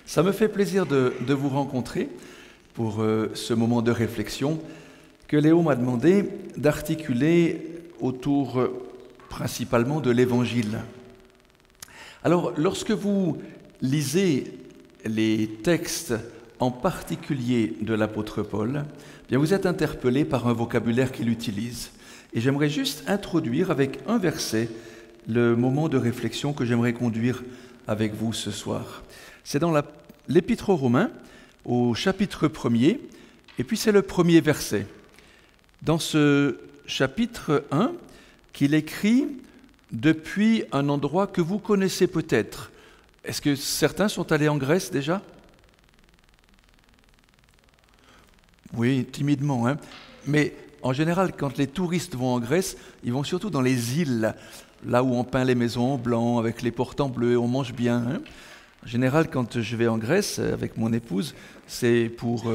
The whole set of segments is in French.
Ça me fait plaisir de vous rencontrer pour ce moment de réflexion que Léo m'a demandé d'articuler autour principalement de l'Évangile. Alors, lorsque vous lisez les textes, en particulier de l'apôtre Paul, bien vous êtes interpellé par un vocabulaire qu'il utilise. Et j'aimerais juste introduire avec un verset le moment de réflexion que j'aimerais conduire avec vous ce soir. C'est dans l'Épître aux Romains, au chapitre 1er, et puis c'est le premier verset. Dans ce chapitre 1, qu'il écrit depuis un endroit que vous connaissez peut-être. Est-ce que certains sont allés en Grèce déjà ? Oui, timidement, hein. Mais en général, quand les touristes vont en Grèce, ils vont surtout dans les îles, là où on peint les maisons en blanc, avec les portes en bleu, on mange bien, hein. En général, quand je vais en Grèce avec mon épouse, c'est pour,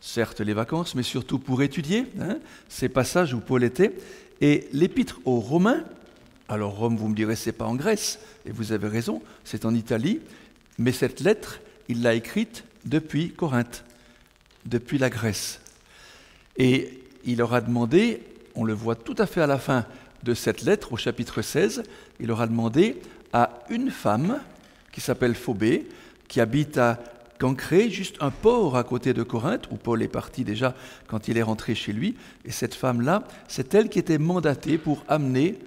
certes, les vacances, mais surtout pour étudier, hein, ces passages où Paul était. Et l'Épître aux Romains, alors Rome, vous me direz, c'est pas en Grèce, et vous avez raison, c'est en Italie, mais cette lettre, il l'a écrite depuis Corinthe, depuis la Grèce. Et il leur a demandé, on le voit tout à fait à la fin de cette lettre, au chapitre 16, il leur a demandé à une femme qui s'appelle Phobé, qui habite à Cancré, juste un port à côté de Corinthe, où Paul est parti déjà quand il est rentré chez lui. Et cette femme-là, c'est elle qui était mandatée pour amener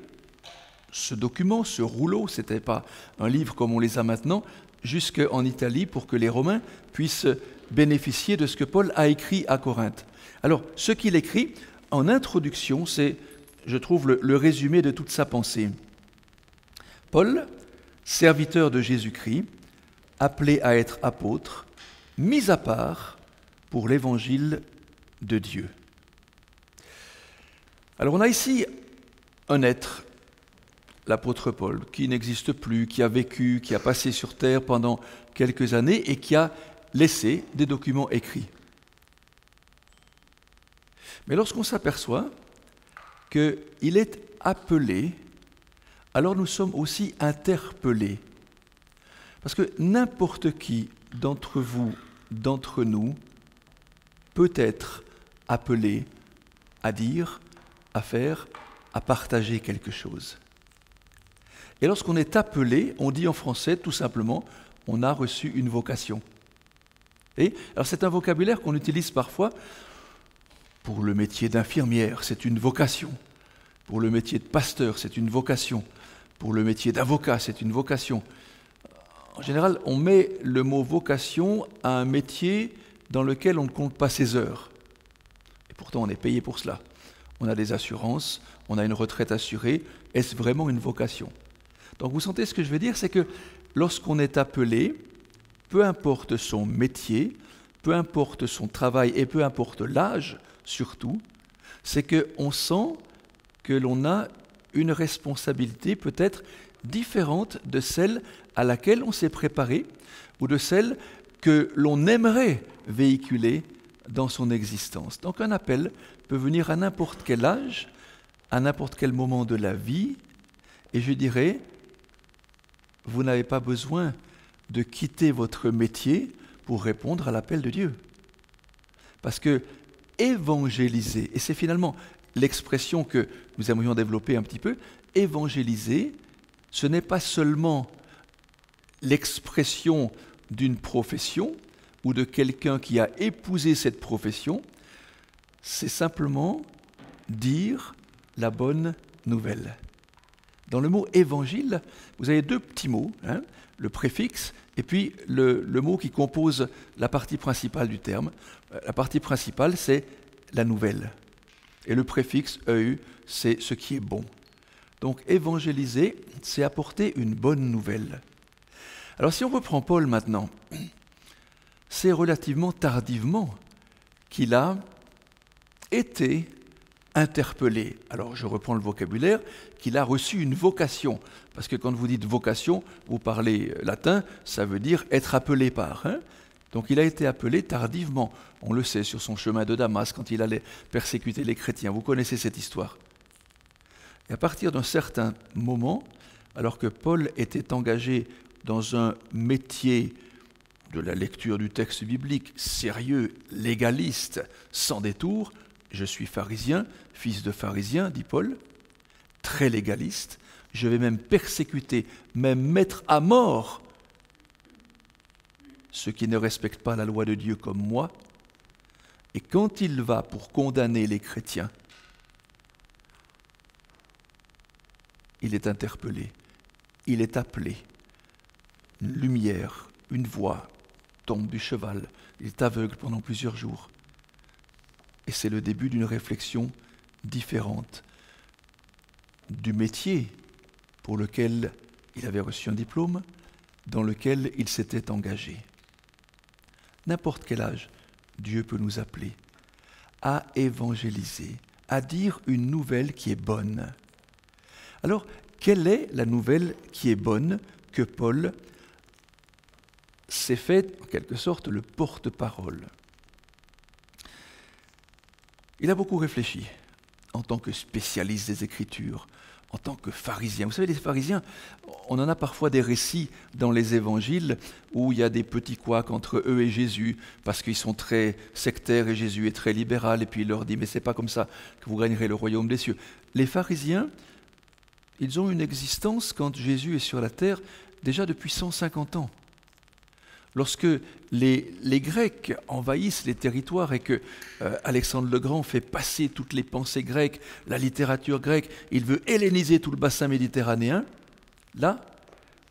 ce document, ce rouleau, ce n'était pas un livre comme on les a maintenant, jusqu'en Italie pour que les Romains puissent bénéficier de ce que Paul a écrit à Corinthe. Alors, ce qu'il écrit en introduction, c'est, je trouve, le résumé de toute sa pensée. Paul, serviteur de Jésus-Christ, appelé à être apôtre, mis à part pour l'évangile de Dieu. Alors on a ici un être, l'apôtre Paul, qui n'existe plus, qui a vécu, qui a passé sur terre pendant quelques années et qui a laissé des documents écrits. Mais lorsqu'on s'aperçoit qu'il est appelé, alors nous sommes aussi interpellés. Parce que n'importe qui d'entre vous, d'entre nous, peut être appelé à dire, à faire, à partager quelque chose. Et lorsqu'on est appelé, on dit en français tout simplement, on a reçu une vocation. Et alors c'est un vocabulaire qu'on utilise parfois pour le métier d'infirmière, c'est une vocation. Pour le métier de pasteur, c'est une vocation. Pour le métier d'avocat, c'est une vocation. En général, on met le mot vocation à un métier dans lequel on ne compte pas ses heures. Et pourtant, on est payé pour cela. On a des assurances, on a une retraite assurée. Est-ce vraiment une vocation ? Donc vous sentez ce que je veux dire, c'est que lorsqu'on est appelé, peu importe son métier, peu importe son travail et peu importe l'âge surtout, c'est qu'on sent que l'on a une responsabilité peut-être différente de celle à laquelle on s'est préparé ou de celle que l'on aimerait véhiculer dans son existence. Donc un appel peut venir à n'importe quel âge, à n'importe quel moment de la vie, et je dirais, vous n'avez pas besoin de quitter votre métier pour répondre à l'appel de Dieu. Parce que évangéliser, et c'est finalement l'expression que nous aimerions développer un petit peu, évangéliser, ce n'est pas seulement l'expression d'une profession ou de quelqu'un qui a épousé cette profession, c'est simplement dire la bonne nouvelle. Dans le mot évangile, vous avez deux petits mots, hein, le préfixe et puis le mot qui compose la partie principale du terme. La partie principale, c'est la nouvelle. Et le préfixe EU, c'est ce qui est bon. Donc évangéliser, c'est apporter une bonne nouvelle. Alors si on reprend Paul maintenant, c'est relativement tardivement qu'il a été interpellé. Alors je reprends le vocabulaire, qu'il a reçu une vocation. Parce que quand vous dites vocation, vous parlez latin, ça veut dire être appelé par. Hein ? Donc il a été appelé tardivement. On le sait, sur son chemin de Damas, quand il allait persécuter les chrétiens. Vous connaissez cette histoire. Et à partir d'un certain moment, alors que Paul était engagé dans un métier de la lecture du texte biblique, sérieux, légaliste, sans détour. Je suis pharisien, fils de pharisien, dit Paul, très légaliste. Je vais même persécuter, même mettre à mort ceux qui ne respectent pas la loi de Dieu comme moi. Et quand il va pour condamner les chrétiens, il est interpellé, il est appelé. Une lumière, une voix tombe du cheval, il est aveugle pendant plusieurs jours. Et c'est le début d'une réflexion différente du métier pour lequel il avait reçu un diplôme, dans lequel il s'était engagé. N'importe quel âge, Dieu peut nous appeler à évangéliser, à dire une nouvelle qui est bonne. Alors, quelle est la nouvelle qui est bonne que Paul s'est fait, en quelque sorte, le porte-parole? Il a beaucoup réfléchi en tant que spécialiste des Écritures, en tant que pharisien. Vous savez, les pharisiens, on en a parfois des récits dans les évangiles où il y a des petits couacs entre eux et Jésus parce qu'ils sont très sectaires et Jésus est très libéral et puis il leur dit « mais c'est pas comme ça que vous gagnerez le royaume des cieux ». Les pharisiens, ils ont une existence quand Jésus est sur la terre déjà depuis 150 ans. Lorsque les Grecs envahissent les territoires et que Alexandre le Grand fait passer toutes les pensées grecques, la littérature grecque, il veut helléniser tout le bassin méditerranéen, là,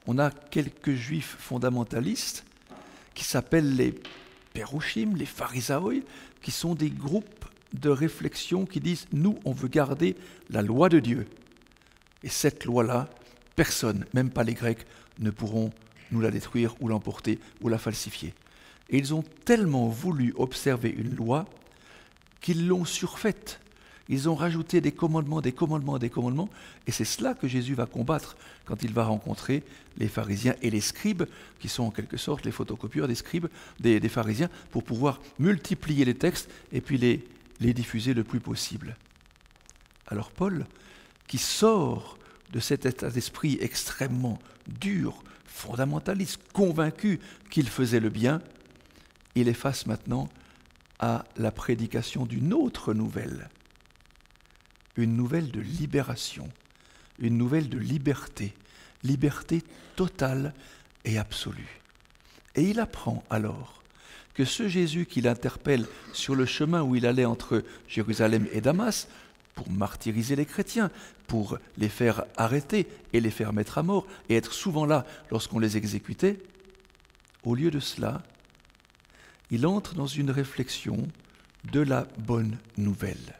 on a quelques juifs fondamentalistes qui s'appellent les Pérouchim, les Pharisaïs, qui sont des groupes de réflexion qui disent « nous, on veut garder la loi de Dieu ». Et cette loi-là, personne, même pas les Grecs, ne pourront nous la détruire ou l'emporter ou la falsifier. Et ils ont tellement voulu observer une loi qu'ils l'ont surfaite. Ils ont rajouté des commandements, et c'est cela que Jésus va combattre quand il va rencontrer les pharisiens et les scribes, qui sont en quelque sorte les photocopieurs des scribes, des pharisiens, pour pouvoir multiplier les textes et puis les diffuser le plus possible. Alors Paul, qui sort de cet état d'esprit extrêmement dur, fondamentaliste, convaincu qu'il faisait le bien, il est face maintenant à la prédication d'une autre nouvelle, une nouvelle de libération, une nouvelle de liberté, liberté totale et absolue. Et il apprend alors que ce Jésus qui l'interpelle sur le chemin où il allait entre Jérusalem et Damas, pour martyriser les chrétiens, pour les faire arrêter et les faire mettre à mort, et être souvent là lorsqu'on les exécutait, au lieu de cela, il entre dans une réflexion de la bonne nouvelle.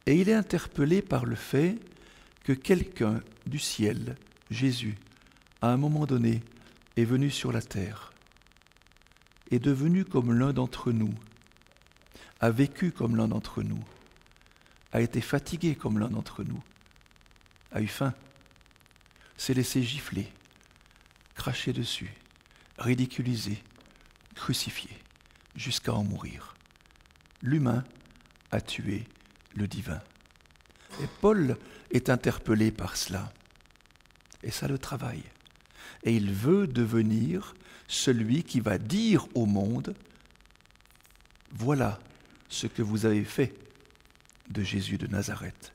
Et il est interpellé par le fait que quelqu'un du ciel, Jésus, à un moment donné, est venu sur la terre, est devenu comme l'un d'entre nous, a vécu comme l'un d'entre nous, a été fatigué comme l'un d'entre nous, a eu faim, s'est laissé gifler, cracher dessus, ridiculiser, crucifié, jusqu'à en mourir. L'humain a tué le divin. Et Paul est interpellé par cela. Et ça le travaille. Et il veut devenir celui qui va dire au monde, voilà ce que vous avez fait de Jésus de Nazareth.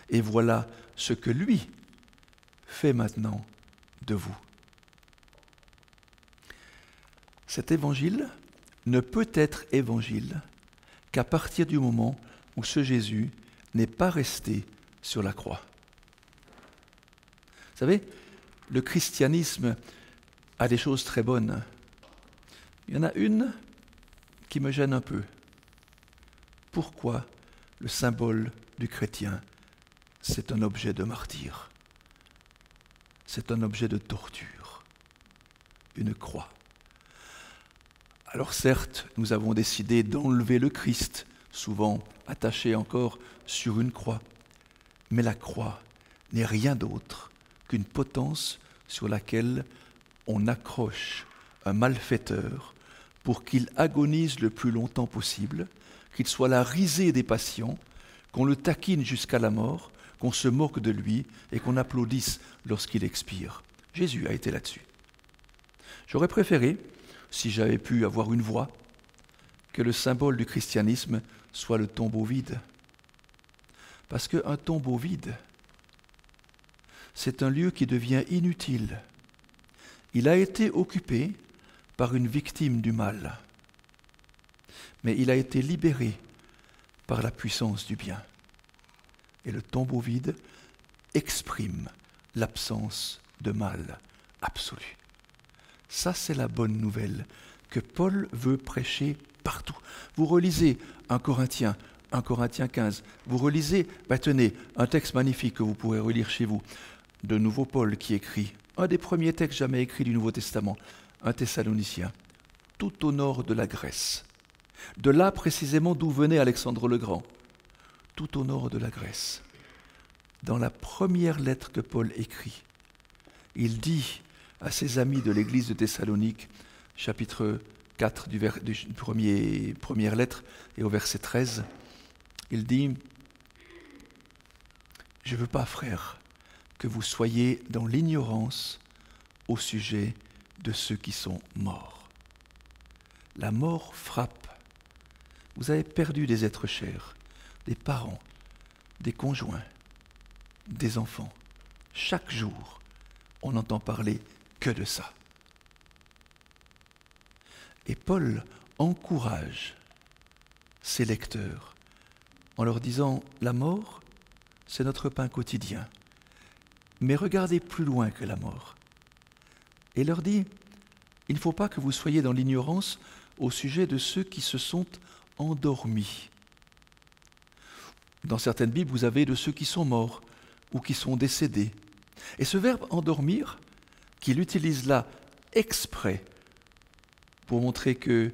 Et voilà ce que lui fait maintenant de vous. Cet évangile ne peut être évangile qu'à partir du moment où ce Jésus n'est pas resté sur la croix. Vous savez, le christianisme a des choses très bonnes. Il y en a une qui me gêne un peu. Pourquoi le symbole du chrétien, c'est un objet de martyr? C'est un objet de torture, une croix. Alors certes, nous avons décidé d'enlever le Christ, souvent attaché encore sur une croix, mais la croix n'est rien d'autre qu'une potence sur laquelle on accroche un malfaiteur pour qu'il agonise le plus longtemps possible, qu'il soit la risée des patients, qu'on le taquine jusqu'à la mort, qu'on se moque de lui et qu'on applaudisse lorsqu'il expire. Jésus a été là-dessus. J'aurais préféré, si j'avais pu avoir une voix, que le symbole du christianisme soit le tombeau vide. Parce qu'un tombeau vide, c'est un lieu qui devient inutile. Il a été occupé par une victime du mal, mais il a été libéré par la puissance du bien. Et le tombeau vide exprime l'absence de mal absolu. Ça, c'est la bonne nouvelle que Paul veut prêcher partout. Vous relisez 1 Corinthiens 15, vous relisez, tenez, un texte magnifique que vous pourrez relire chez vous, de nouveau Paul qui écrit, un des premiers textes jamais écrits du Nouveau Testament, 1 Thessalonicien, tout au nord de la Grèce. De là précisément d'où venait Alexandre le Grand, tout au nord de la Grèce. Dans la première lettre que Paul écrit, il dit à ses amis de l'église de Thessalonique, chapitre 4 du première lettre et au verset 13, il dit « Je ne veux pas, frères, que vous soyez dans l'ignorance au sujet de ceux qui sont morts. La mort frappe. Vous avez perdu des êtres chers, des parents, des conjoints, des enfants. Chaque jour, on n'entend parler que de ça. » Et Paul encourage ses lecteurs en leur disant « La mort, c'est notre pain quotidien. Mais regardez plus loin que la mort. » Et leur dit « Il ne faut pas que vous soyez dans l'ignorance au sujet de ceux qui se sont endormis. » Dans certaines Bibles, vous avez de ceux qui sont morts ou qui sont décédés. Et ce verbe « endormir », qu'il utilise là exprès pour montrer que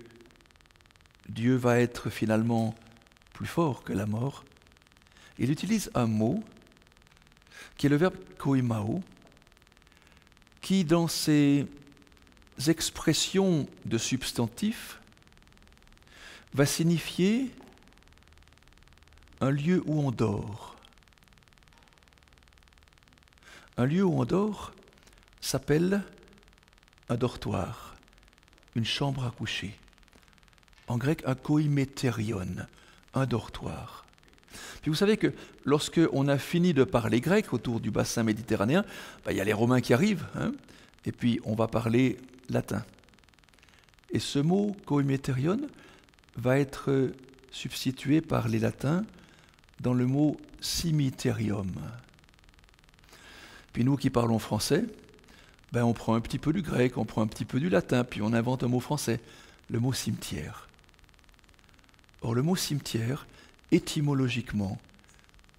Dieu va être finalement plus fort que la mort, il utilise un mot qui est le verbe koimao, qui dans ses expressions de substantif va signifier un lieu où on dort. Un lieu où on dort s'appelle un dortoir, une chambre à coucher. En grec, un koiméterion, un dortoir. Puis vous savez que lorsque on a fini de parler grec autour du bassin méditerranéen, il y a les Romains qui arrivent, et puis on va parler latin. Et ce mot koiméterion va être substitué par les latins dans le mot cimiterium. Puis nous qui parlons français, on prend un petit peu du grec, on prend un petit peu du latin, puis on invente un mot français, le mot cimetière. Or le mot cimetière, étymologiquement,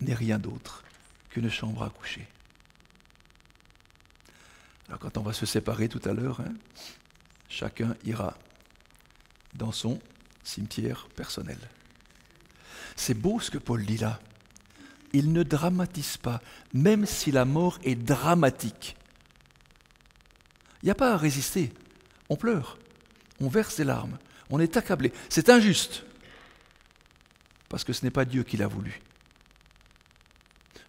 n'est rien d'autre qu'une chambre à coucher. Alors quand on va se séparer tout à l'heure, chacun ira dans son cimetière personnel. C'est beau ce que Paul dit là. Il ne dramatise pas, même si la mort est dramatique. Il n'y a pas à résister. On pleure, on verse des larmes, on est accablé. C'est injuste, parce que ce n'est pas Dieu qui l'a voulu.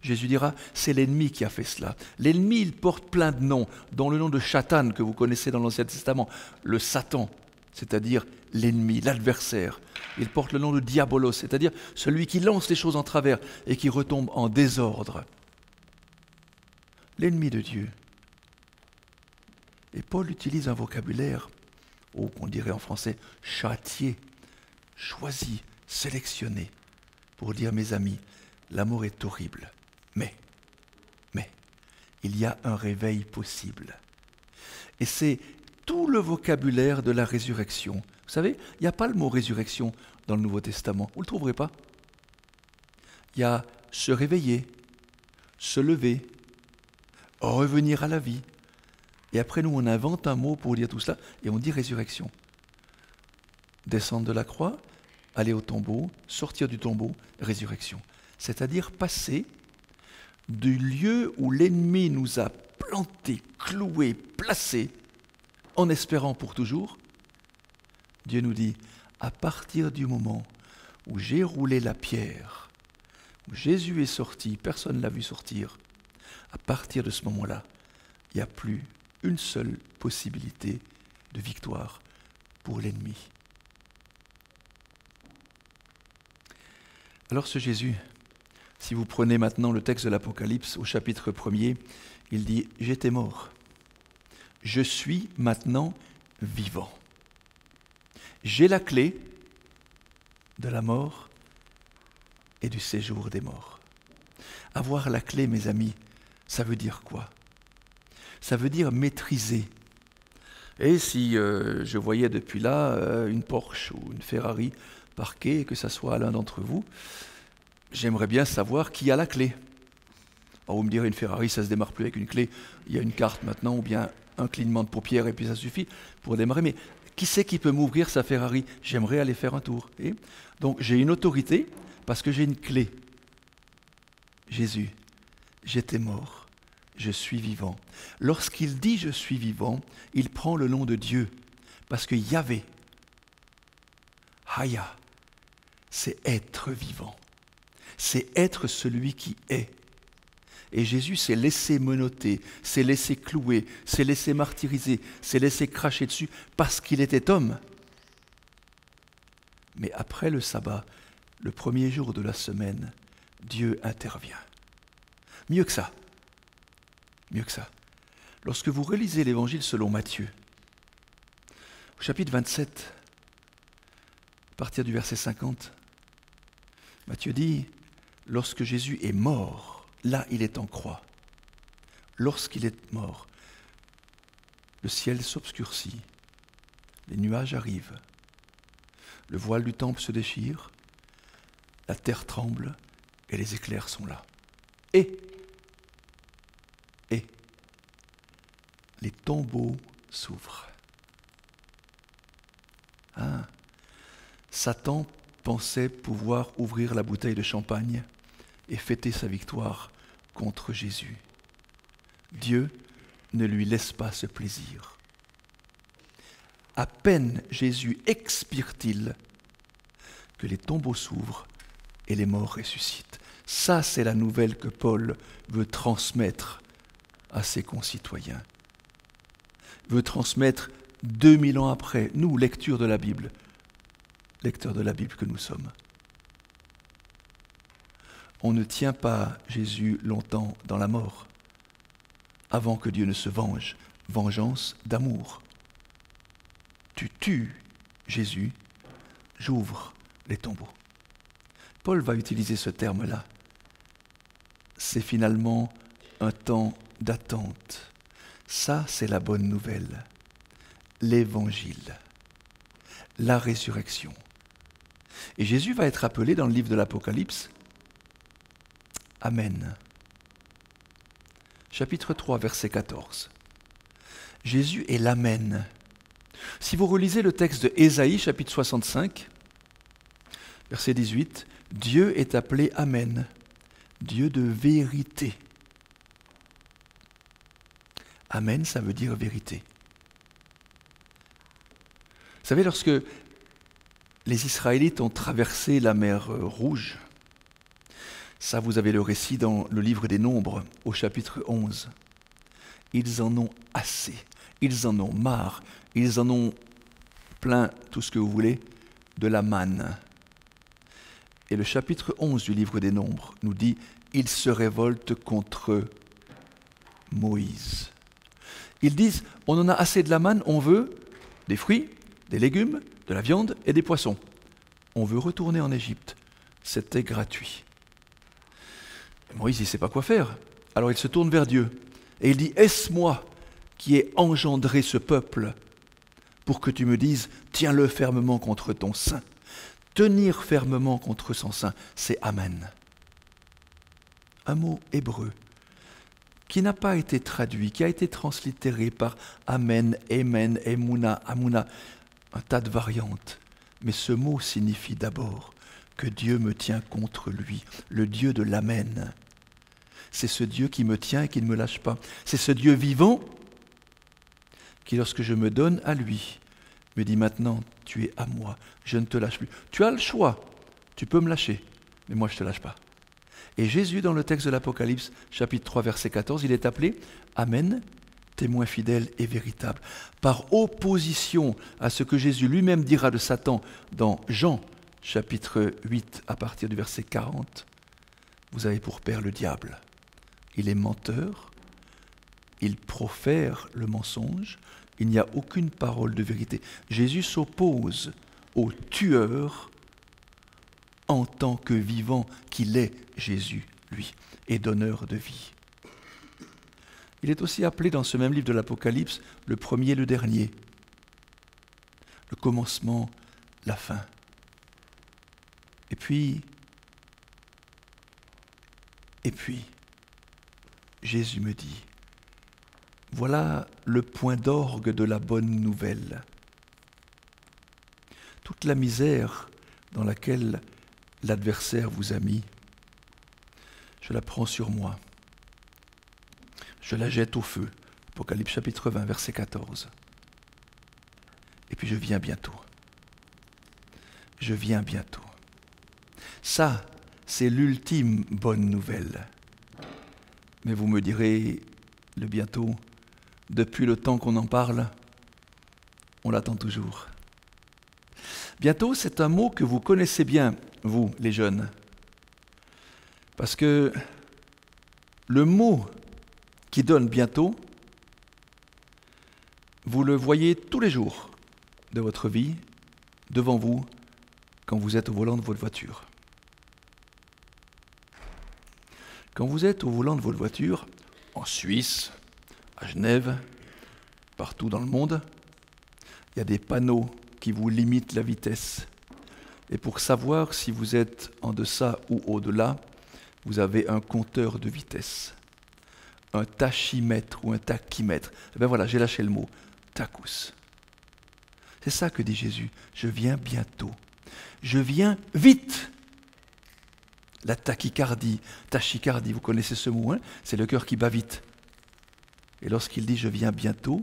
Jésus dira, c'est l'ennemi qui a fait cela. L'ennemi, il porte plein de noms, dont le nom de Satan, que vous connaissez dans l'Ancien Testament, le Satan, c'est-à-dire l'ennemi, l'adversaire. Il porte le nom de Diabolos, c'est-à-dire celui qui lance les choses en travers et qui retombe en désordre. L'ennemi de Dieu. Et Paul utilise un vocabulaire, qu'on dirait en français, châtié, choisi, sélectionné, pour dire, mes amis, l'amour est horrible, mais, il y a un réveil possible. Et c'est tout le vocabulaire de la résurrection. Vous savez, il n'y a pas le mot résurrection dans le Nouveau Testament, vous ne le trouverez pas. Il y a se réveiller, se lever, revenir à la vie. Et après, nous, on invente un mot pour dire tout cela, et on dit résurrection. Descendre de la croix, aller au tombeau, sortir du tombeau, résurrection. C'est-à-dire passer du lieu où l'ennemi nous a plantés, cloués, placés, en espérant pour toujours. Dieu nous dit, à partir du moment où j'ai roulé la pierre, où Jésus est sorti, personne ne l'a vu sortir, à partir de ce moment-là, il n'y a plus une seule possibilité de victoire pour l'ennemi. Alors ce Jésus, si vous prenez maintenant le texte de l'Apocalypse au chapitre 1er, il dit « J'étais mort, je suis maintenant vivant. J'ai la clé de la mort et du séjour des morts. » Avoir la clé, mes amis, ça veut dire quoi? Ça veut dire maîtriser. Et si je voyais depuis là une Porsche ou une Ferrari parquée, et que ça soit l'un d'entre vous, j'aimerais bien savoir qui a la clé. Alors vous me direz, une Ferrari, ça ne se démarre plus avec une clé. Il y a une carte maintenant, ou bien un clignement de paupières, et puis ça suffit pour démarrer. Mais qui c'est qui peut m'ouvrir sa Ferrari? J'aimerais aller faire un tour. Et donc j'ai une autorité parce que j'ai une clé. Jésus, j'étais mort, je suis vivant. Lorsqu'il dit « je suis vivant », il prend le nom de Dieu, parce que Yahvé, Haya, c'est être vivant, c'est être celui qui est. Et Jésus s'est laissé menotter, s'est laissé clouer, s'est laissé martyriser, s'est laissé cracher dessus, parce qu'il était homme. Mais après le sabbat, le premier jour de la semaine, Dieu intervient. Mieux que ça. Lorsque vous relisez l'Évangile selon Matthieu, au chapitre 27, à partir du verset 50, Matthieu dit, lorsque Jésus est mort, là il est en croix. Lorsqu'il est mort, le ciel s'obscurcit, les nuages arrivent, le voile du temple se déchire, la terre tremble et les éclairs sont là. Et les tombeaux s'ouvrent. Satan pensait pouvoir ouvrir la bouteille de champagne et fêter sa victoire contre Jésus. Dieu ne lui laisse pas ce plaisir. À peine Jésus expire-t-il que les tombeaux s'ouvrent et les morts ressuscitent. Ça, c'est la nouvelle que Paul veut transmettre à ses concitoyens. Veut transmettre 2000 ans après, nous, lecteurs de la Bible que nous sommes. On ne tient pas Jésus longtemps dans la mort, avant que Dieu ne se venge. Vengeance d'amour. Tu tues Jésus, j'ouvre les tombeaux. Paul va utiliser ce terme-là. C'est finalement un temps d'attente. Ça, c'est la bonne nouvelle. L'Évangile, la résurrection. Et Jésus va être appelé dans le livre de l'Apocalypse Amen. Chapitre 3, verset 14. Jésus est l'Amen. Si vous relisez le texte de Ésaïe, chapitre 65, verset 18, Dieu est appelé Amen, Dieu de vérité. Amen, ça veut dire vérité. Vous savez, lorsque les Israélites ont traversé la mer Rouge, ça vous avez le récit dans le livre des Nombres, au chapitre 11. Ils en ont assez, ils en ont marre, ils en ont plein, tout ce que vous voulez, de la manne. Et le chapitre 11 du livre des Nombres nous dit « Ils se révoltent contre Moïse ». Ils disent « On en a assez de la manne, on veut des fruits, des légumes, de la viande et des poissons. On veut retourner en Égypte. C'était gratuit. » Moïse, il ne sait pas quoi faire. Alors il se tourne vers Dieu et il dit « Est-ce moi qui ai engendré ce peuple pour que tu me dises « Tiens-le fermement contre ton sein ». Tenir fermement contre son sein, c'est Amen. Un mot hébreu qui n'a pas été traduit, qui a été translittéré par Amen, Emen, Emouna, Amouna, un tas de variantes. Mais ce mot signifie d'abord que Dieu me tient contre lui, le Dieu de l'Amen. C'est ce Dieu qui me tient et qui ne me lâche pas. C'est ce Dieu vivant qui, lorsque je me donne à lui, me dit maintenant, tu es à moi, je ne te lâche plus. Tu as le choix, tu peux me lâcher, mais moi je ne te lâche pas. Et Jésus, dans le texte de l'Apocalypse, chapitre 3, verset 14, il est appelé Amen, témoin fidèle et véritable. Par opposition à ce que Jésus lui-même dira de Satan dans Jean, chapitre 8, à partir du verset 40, vous avez pour père le diable. Il est menteur, il profère le mensonge, il n'y a aucune parole de vérité. Jésus s'oppose au tueur en tant que vivant qu'il est, Jésus, lui, et donneur de vie. Il est aussi appelé dans ce même livre de l'Apocalypse le premier et le dernier, le commencement, la fin. Et puis, Jésus me dit, voilà le point d'orgue de la bonne nouvelle. Toute la misère dans laquelle l'adversaire vous a mis, je la prends sur moi. Je la jette au feu. Apocalypse chapitre 20, verset 14. Et puis je viens bientôt. Je viens bientôt. Ça, c'est l'ultime bonne nouvelle. Mais vous me direz, le bientôt, depuis le temps qu'on en parle, on l'attend toujours. Bientôt, c'est un mot que vous connaissez bien, vous, les jeunes. Parce que le mot qui donne bientôt, vous le voyez tous les jours de votre vie, devant vous, quand vous êtes au volant de votre voiture. Quand vous êtes au volant de votre voiture, en Suisse, à Genève, partout dans le monde, il y a des panneaux qui vous limitent la vitesse. Et pour savoir si vous êtes en deçà ou au-delà, vous avez un compteur de vitesse, un tachymètre ou un tachymètre. Et bien voilà, j'ai lâché le mot, tachus. C'est ça que dit Jésus, je viens bientôt, je viens vite. La tachycardie, vous connaissez ce mot, hein? C'est le cœur qui bat vite. Et lorsqu'il dit « je viens bientôt »,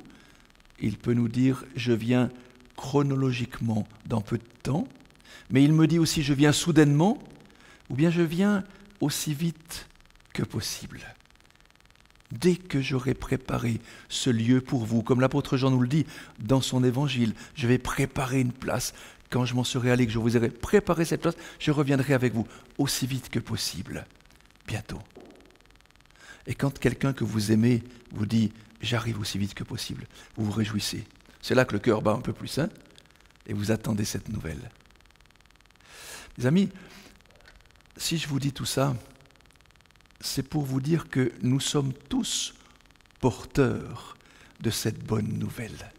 il peut nous dire « je viens chronologiquement dans peu de temps », mais il me dit aussi « je viens soudainement » ou bien « je viens aussi vite que possible ». Dès que j'aurai préparé ce lieu pour vous, comme l'apôtre Jean nous le dit dans son évangile, je vais préparer une place. Quand je m'en serai allé, que je vous aurai préparé cette place, je reviendrai avec vous aussi vite que possible, bientôt. Et quand quelqu'un que vous aimez vous dit « j'arrive aussi vite que possible », vous vous réjouissez. C'est là que le cœur bat un peu plus, hein, et vous attendez cette nouvelle. Mes amis, si je vous dis tout ça, c'est pour vous dire que nous sommes tous porteurs de cette bonne nouvelle,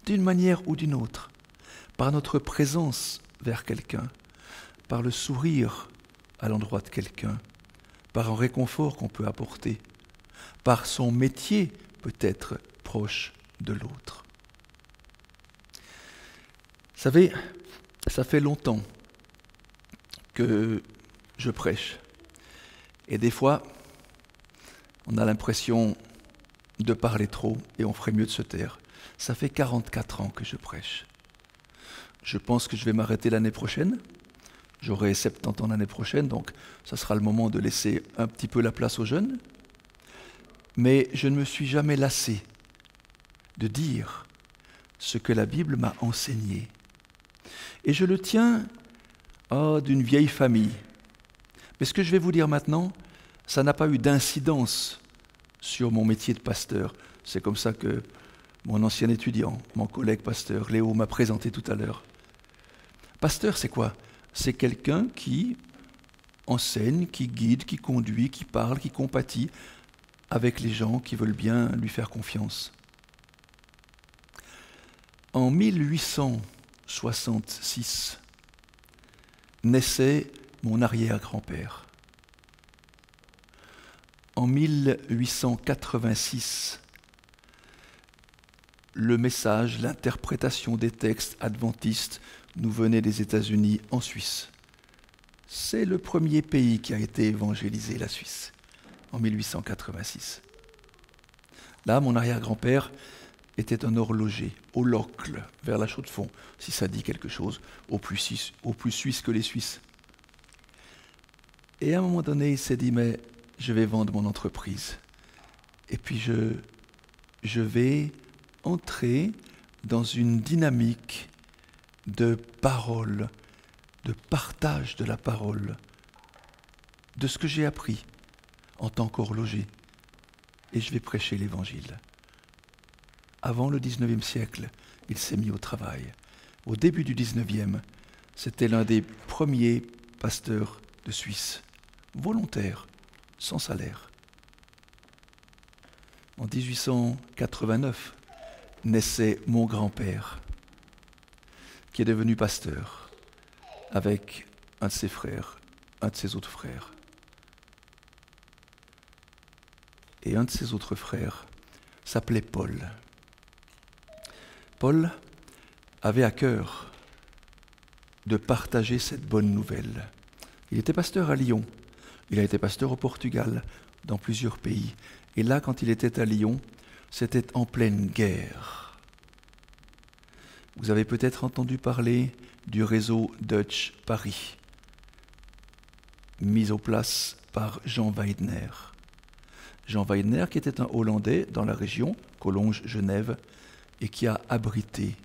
d'une manière ou d'une autre, par notre présence vers quelqu'un, par le sourire à l'endroit de quelqu'un, par un réconfort qu'on peut apporter, par son métier peut-être proche de l'autre. Vous savez, ça fait longtemps que je prêche. Et des fois, on a l'impression de parler trop et on ferait mieux de se taire. Ça fait 44 ans que je prêche. Je pense que je vais m'arrêter l'année prochaine. J'aurai 70 ans l'année prochaine, donc ça sera le moment de laisser un petit peu la place aux jeunes. Mais je ne me suis jamais lassé de dire ce que la Bible m'a enseigné. Et je le tiens d'une vieille famille. Mais ce que je vais vous dire maintenant, ça n'a pas eu d'incidence sur mon métier de pasteur. C'est comme ça que mon ancien étudiant, mon collègue pasteur, Léo, m'a présenté tout à l'heure. Pasteur, c'est quoi? C'est quelqu'un qui enseigne, qui guide, qui conduit, qui parle, qui compatit avec les gens qui veulent bien lui faire confiance. En 1866, naissait mon arrière-grand-père. En 1886, le message, l'interprétation des textes adventistes nous venait des États-Unis en Suisse. C'est le premier pays qui a été évangélisé, la Suisse, en 1886. Là, mon arrière-grand-père était un horloger, au Locle, vers la Chaux-de-Fonds, si ça dit quelque chose, au plus suisse que les Suisses. Et à un moment donné, il s'est dit, mais je vais vendre mon entreprise. Et puis je je vais entrer dans une dynamique de parole, de partage de la parole, de ce que j'ai appris en tant qu'horloger. Et je vais prêcher l'Évangile. Avant le 19e siècle, il s'est mis au travail. Au début du 19e, c'était l'un des premiers pasteurs de Suisse, volontaire, sans salaire. En 1889, naissait mon grand-père, qui est devenu pasteur, avec un de ses frères, un de ses autres frères. Et un de ses autres frères s'appelait Paul. Paul avait à cœur de partager cette bonne nouvelle. Il était pasteur à Lyon, il a été pasteur au Portugal, dans plusieurs pays. Et là, quand il était à Lyon, c'était en pleine guerre. Vous avez peut-être entendu parler du réseau Dutch Paris, mis en place par Jean Weidner. Jean Weidner, qui était un Hollandais dans la région, Collonges-Genève, et qui a abrité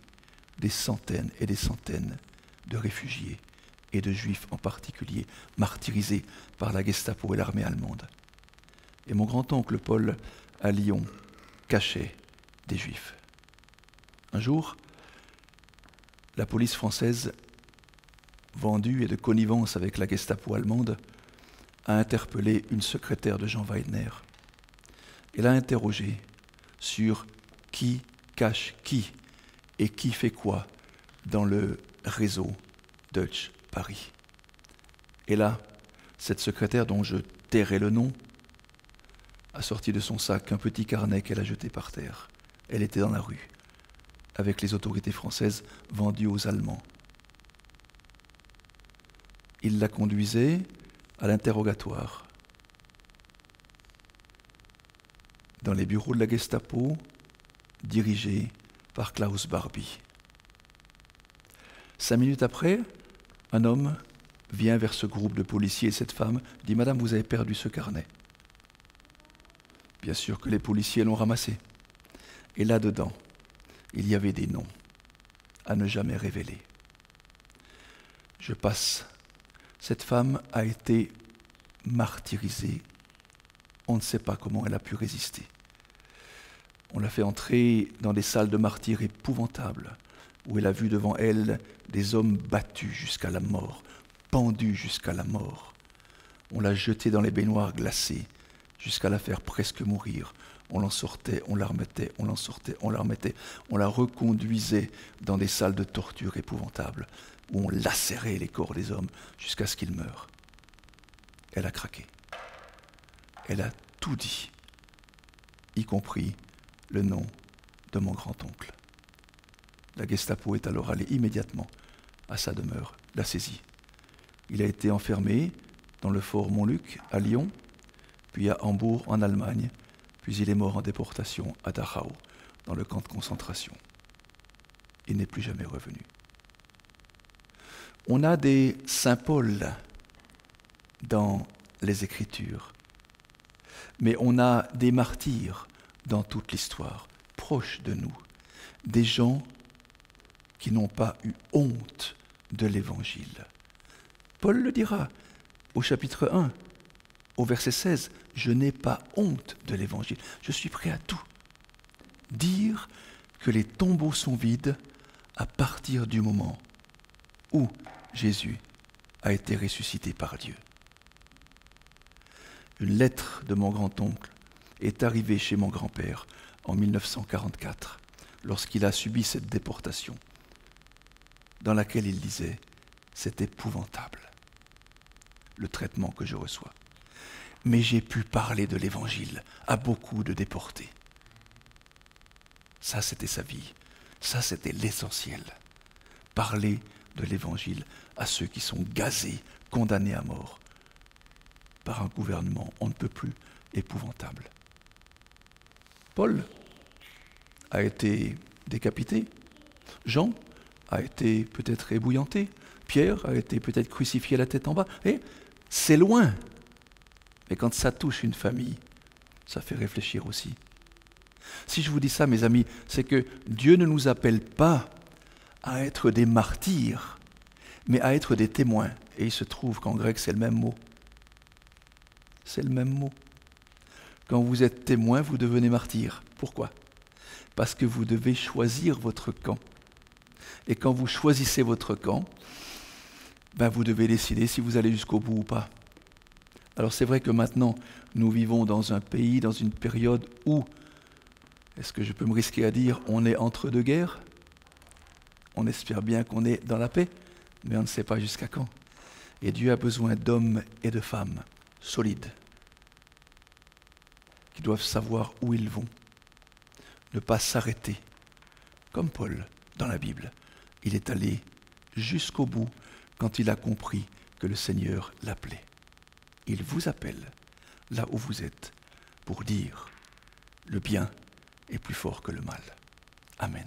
des centaines et des centaines de réfugiés et de juifs en particulier, martyrisés par la Gestapo et l'armée allemande. Et mon grand-oncle Paul, à Lyon, cachait des juifs. Un jour, la police française, vendue et de connivence avec la Gestapo allemande, a interpellé une secrétaire de Jean Weidner. Elle l'a interrogé sur qui cache qui et qui fait quoi dans le réseau Dutch Paris. Et là, cette secrétaire dont je tairai le nom a sorti de son sac un petit carnet qu'elle a jeté par terre. Elle était dans la rue, avec les autorités françaises vendues aux Allemands. Il la conduisait à l'interrogatoire. Dans les bureaux de la Gestapo, dirigés par Klaus Barbie. 5 minutes après, un homme vient vers ce groupe de policiers et cette femme dit « Madame, vous avez perdu ce carnet ». Bien sûr que les policiers l'ont ramassé. Et là-dedans, il y avait des noms à ne jamais révéler. Je passe. Cette femme a été martyrisée. On ne sait pas comment elle a pu résister. On l'a fait entrer dans des salles de martyrs épouvantables, où elle a vu devant elle des hommes battus jusqu'à la mort, pendus jusqu'à la mort. On l'a jetée dans les baignoires glacées, jusqu'à la faire presque mourir. On l'en sortait, on la remettait, on l'en sortait, on la remettait. On la reconduisait dans des salles de torture épouvantables, où on lacérait les corps des hommes jusqu'à ce qu'ils meurent. Elle a craqué. Elle a tout dit, y compris le nom de mon grand-oncle. La Gestapo est alors allée immédiatement à sa demeure, l'a saisi. Il a été enfermé dans le fort Montluc à Lyon, puis à Hambourg en Allemagne, puis il est mort en déportation à Dachau, dans le camp de concentration. Il n'est plus jamais revenu. On a des Saint Paul dans les Écritures, mais on a des martyrs dans toute l'histoire, proches de nous, des gens qui n'ont pas eu honte de l'Évangile. Paul le dira au chapitre 1, au verset 16, « Je n'ai pas honte de l'Évangile, je suis prêt à tout. » Dire que les tombeaux sont vides à partir du moment où Jésus a été ressuscité par Dieu. Une lettre de mon grand-oncle est arrivée chez mon grand-père en 1944, lorsqu'il a subi cette déportation, dans laquelle il disait « C'est épouvantable, le traitement que je reçois. Mais j'ai pu parler de l'Évangile à beaucoup de déportés. » Ça, c'était sa vie. Ça, c'était l'essentiel. Parler de l'Évangile à ceux qui sont gazés, condamnés à mort par un gouvernement on ne peut plus épouvantable. Paul a été décapité. Jean a été peut-être ébouillanté. Pierre a été peut-être crucifié la tête en bas. Et c'est loin. Mais quand ça touche une famille, ça fait réfléchir aussi. Si je vous dis ça, mes amis, c'est que Dieu ne nous appelle pas à être des martyrs, mais à être des témoins. Et il se trouve qu'en grec, c'est le même mot. C'est le même mot. Quand vous êtes témoin, vous devenez martyr. Pourquoi ? Parce que vous devez choisir votre camp. Et quand vous choisissez votre camp, vous devez décider si vous allez jusqu'au bout ou pas. Alors c'est vrai que maintenant, nous vivons dans un pays, dans une période où, est-ce que je peux me risquer à dire, on est entre deux guerres ? On espère bien qu'on est dans la paix, mais on ne sait pas jusqu'à quand. Et Dieu a besoin d'hommes et de femmes solides, qui doivent savoir où ils vont, ne pas s'arrêter, comme Paul dans la Bible. Il est allé jusqu'au bout quand il a compris que le Seigneur l'appelait. Il vous appelle là où vous êtes pour dire le bien est plus fort que le mal. Amen.